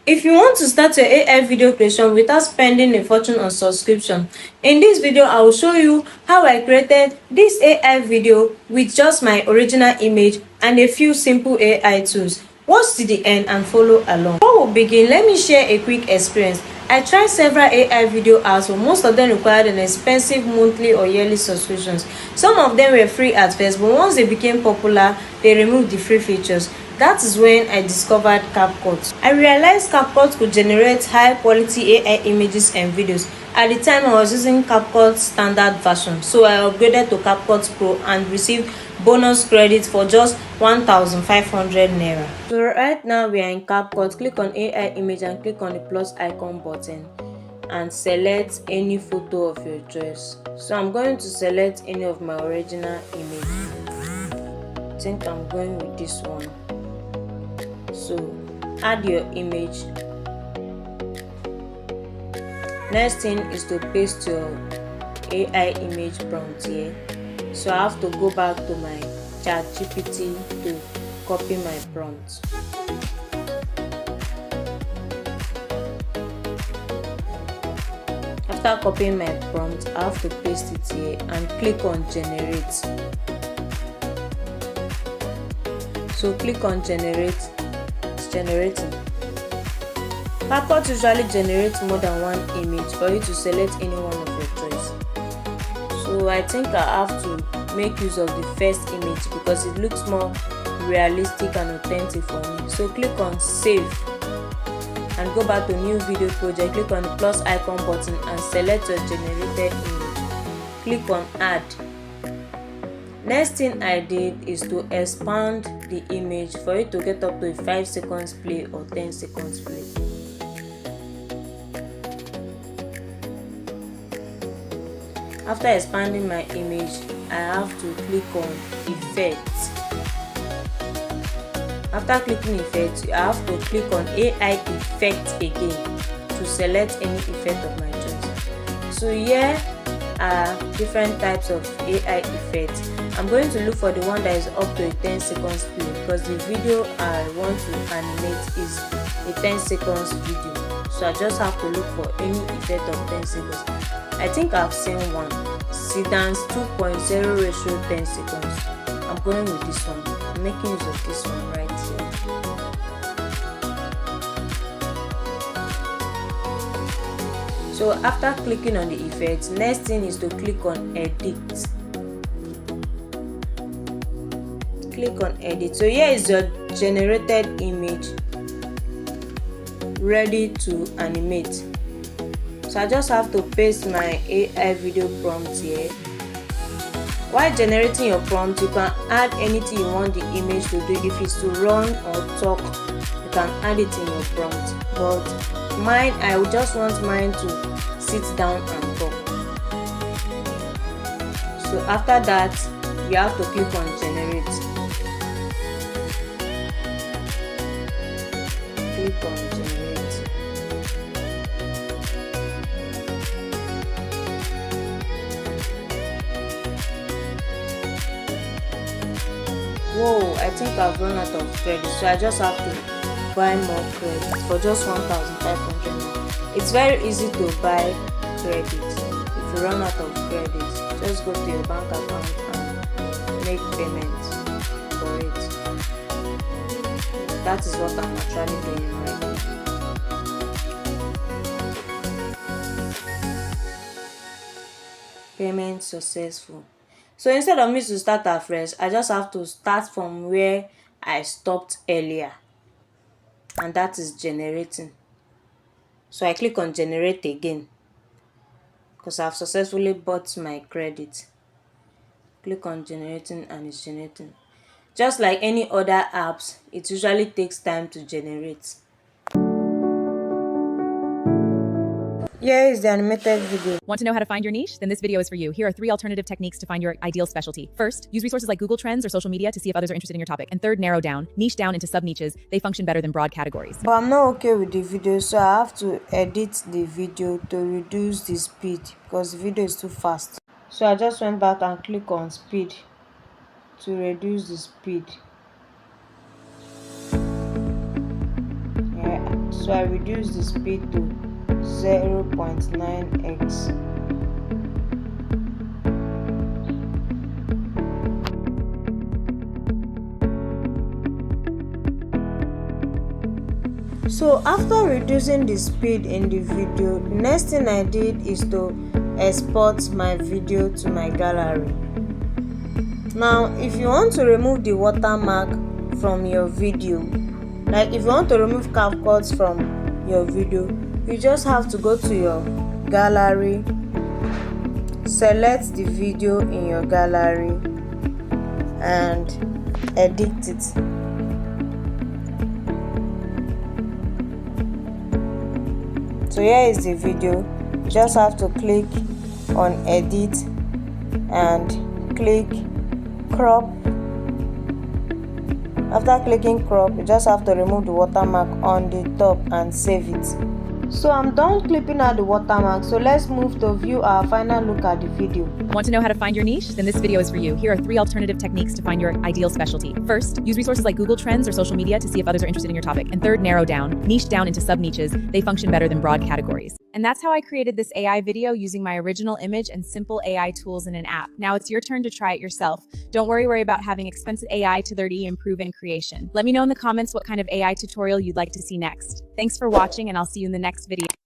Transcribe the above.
If you want to start your AI video creation without spending a fortune on subscription, in this video I will show you how I created this AI video with just my original image and a few simple AI tools. Watch to the end and follow along. Before we begin, let me share a quick experience. I tried several AI video apps, but most of them required an expensive monthly or yearly subscriptions. Some of them were free at first, but once they became popular, they removed the free features. That is when I discovered CapCut. I realized CapCut could generate high-quality AI images and videos. At the time, I was using CapCut standard version, so I upgraded to CapCut Pro and received bonus credit for just 1,500 naira. So right now we are in CapCut. Click on AI image and click on the plus icon button and select any photo of your choice. So I'm going to select any of my original image. I think I'm going with this one. So add your image. Next thing is to paste your AI image prompt here. So I have to go back to my ChatGPT to copy my prompt. After copying my prompt, I have to paste it here and click on generate. So click on generate. It's generating. CapCut usually generates more than one image for you to select any one of your choice. So I think I have to make use of the first image because it looks more realistic and authentic for me. So click on save and go back to new video project. Click on the plus icon button and select your generated image. Click on add. Next thing I did is to expand the image for it to get up to a 5 seconds play or 10 seconds play. After expanding my image, I have to click on effects. After clicking effects, I have to click on AI effects again to select any effect of my choice. So here are different types of AI effects. I'm going to look for the one that is up to a 10 seconds play because the video I want to animate is a 10 seconds video. So I just have to look for any effect of 10 seconds. I think I've seen one. Sedan's 2.0 ratio 10 seconds. I'm going with this one. I'm making use of this one right here. So after clicking on the effect, next thing is to click on edit. Click on edit. So here is your generated image ready to animate. So I just have to paste my AI video prompt here. While generating your prompt, you can add anything you want the image to do. If it's to run or talk, you can add it in your prompt. But mine, I would just want mine to sit down and talk. So after that, you have to click on generate. Click on generate. Whoa, I think I've run out of credit, so I just have to buy more credit for just 1,500. It's very easy to buy credit. If you run out of credit, just go to your bank account and make payments for it. That is what I'm actually doing right now. Payment successful. So instead of me to start afresh, I just have to start from where I stopped earlier, and that is generating. So I click on generate again because I've successfully bought my credit. Click on generating and it's generating. Just like any other apps, it usually takes time to generate. Here is the animated video. Want to know how to find your niche? Then this video is for you. Here are 3 alternative techniques to find your ideal specialty. First, use resources like Google Trends or social media to see if others are interested in your topic. And third, narrow down. Niche down into sub-niches. They function better than broad categories. But I'm not okay with the video, so I have to edit the video to reduce the speed because the video is too fast. So I just went back and click on speed to reduce the speed. Yeah, So I reduce the speed to 0.9x. So after reducing the speed in the video, the next thing I did is to export my video to my gallery. Now if you want to remove the watermark from your video, like if you want to remove CapCut from your video, you just have to go to your gallery, select the video in your gallery and edit it. So here is the video. You just have to click on edit and click crop. After clicking crop, you just have to remove the watermark on the top and save it. So I'm done clipping out the watermark, so let's move to view our final look at the video. Want to know how to find your niche? Then this video is for you. Here are 3 alternative techniques to find your ideal specialty. First, use resources like Google Trends or social media to see if others are interested in your topic. And third, narrow down, niche down into sub-niches. They function better than broad categories. And that's how I created this AI video using my original image and simple AI tools in an app. Now it's your turn to try it yourself. Don't worry about having expensive AI to 30 improve in creation. Let me know in the comments what kind of AI tutorial you'd like to see next. Thanks for watching, and I'll see you in the next video.